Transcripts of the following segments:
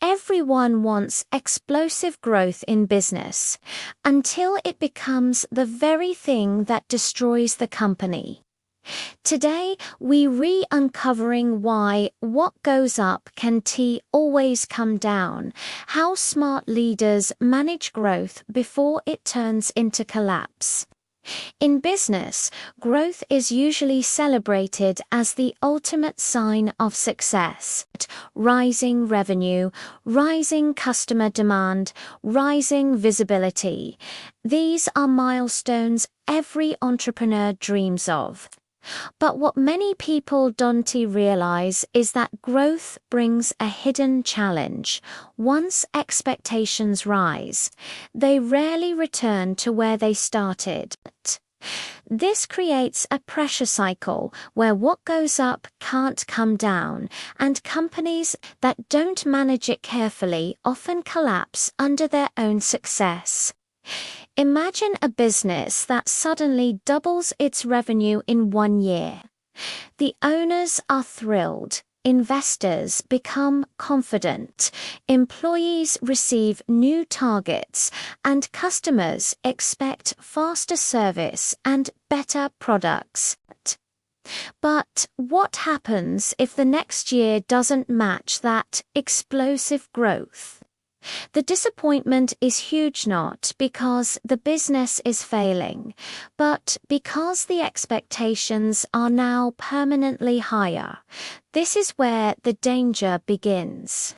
Everyone wants explosive growth in business until it becomes the very thing that destroys the company. Today, we uncovering why what goes up can always come down, how smart leaders manage growth before it turns into collapse. In business, growth is usually celebrated as the ultimate sign of success. Rising revenue, rising customer demand, rising visibility. These are milestones every entrepreneur dreams of. But what many people don't realize is that growth brings a hidden challenge. Once expectations rise, they rarely return to where they started. This creates a pressure cycle where what goes up can't come down, and companies that don't manage it carefully often collapse under their own success. Imagine a business that suddenly doubles its revenue in 1 year. The owners are thrilled, investors become confident, employees receive new targets, and customers expect faster service and better products. But what happens if the next year doesn't match that explosive growth? The disappointment is huge, not because the business is failing, but because the expectations are now permanently higher. This is where the danger begins.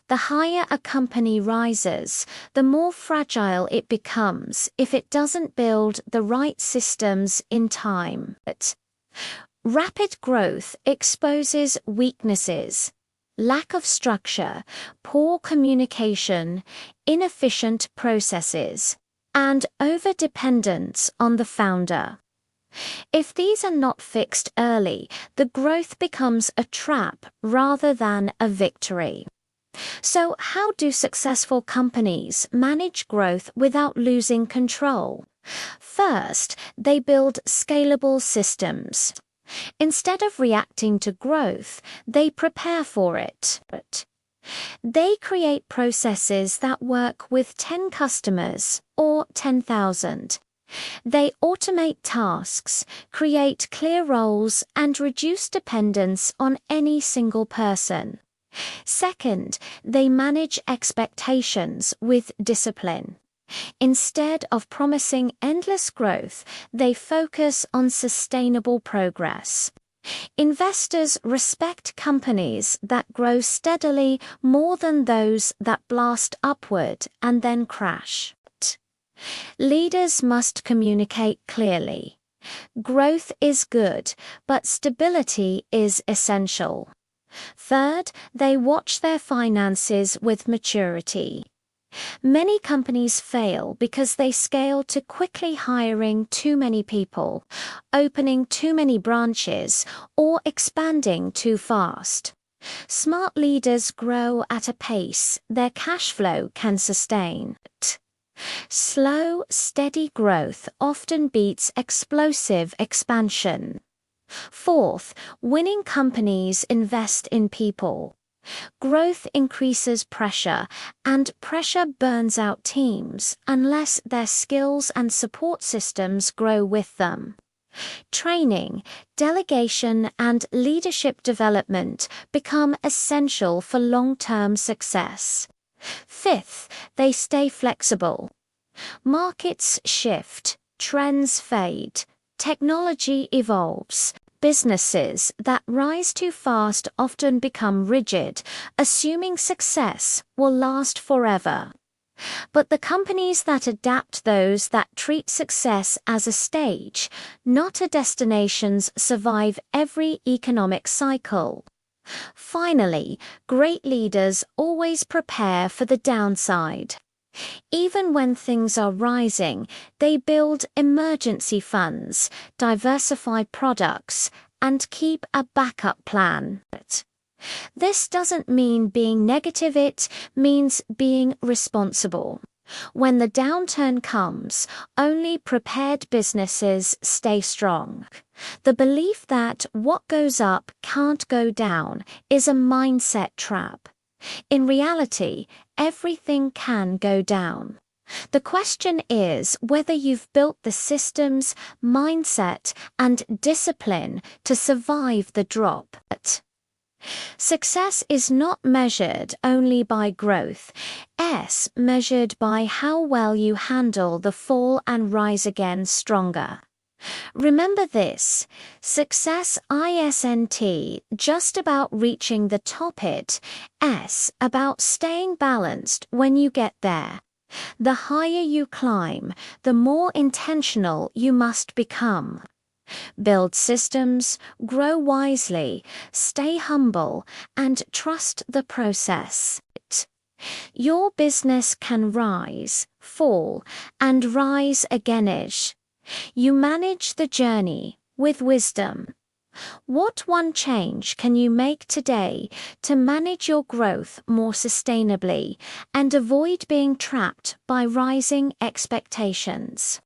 The higher a company rises, the more fragile it becomes if it doesn't build the right systems in time. Rapid growth exposes weaknesses. Lack of structure, poor communication, inefficient processes, and overdependence on the founder. If these are not fixed early, the growth becomes a trap rather than a victory. So, how do successful companies manage growth without losing control? First, they build scalable systems. Instead of reacting to growth, they prepare for it. They create processes that work with 10 customers or 10,000. They automate tasks, create clear roles, and reduce dependence on any single person. Second, they manage expectations with discipline. Instead of promising endless growth, they focus on sustainable progress. Investors respect companies that grow steadily more than those that blast upward and then crash. Leaders must communicate clearly. Growth is good, but stability is essential. Third, they watch their finances with maturity. Many companies fail because they scale too quickly, hiring too many people, opening too many branches, or expanding too fast. Smart leaders grow at a pace their cash flow can sustain. Slow, steady growth often beats explosive expansion. Fourth, winning companies invest in people. Growth increases pressure, and pressure burns out teams unless their skills and support systems grow with them. Training, delegation, and leadership development become essential for long-term success. Fifth, they stay flexible. Markets shift, trends fade, technology evolves. Businesses that rise too fast often become rigid, assuming success will last forever. But the companies that adapt, those that treat success as a stage, not a destination, survive every economic cycle. Finally, great leaders always prepare for the downside. Even when things are rising, they build emergency funds, diversify products, and keep a backup plan. This doesn't mean being negative, it means being responsible. When the downturn comes, only prepared businesses stay strong. The belief that what goes up can't go down is a mindset trap. In reality, everything can go down. The question is whether you've built the systems, mindset, and discipline to survive the drop. Success is not measured only by growth, it's measured by how well you handle the fall and rise again stronger. Remember this, success isn't just about reaching the top, it's about staying balanced when you get there. The higher you climb, the more intentional you must become. Build systems, grow wisely, stay humble, and trust the process. Your business can rise, fall, and rise again. You manage the journey with wisdom. What one change can you make today to manage your growth more sustainably and avoid being trapped by rising expectations?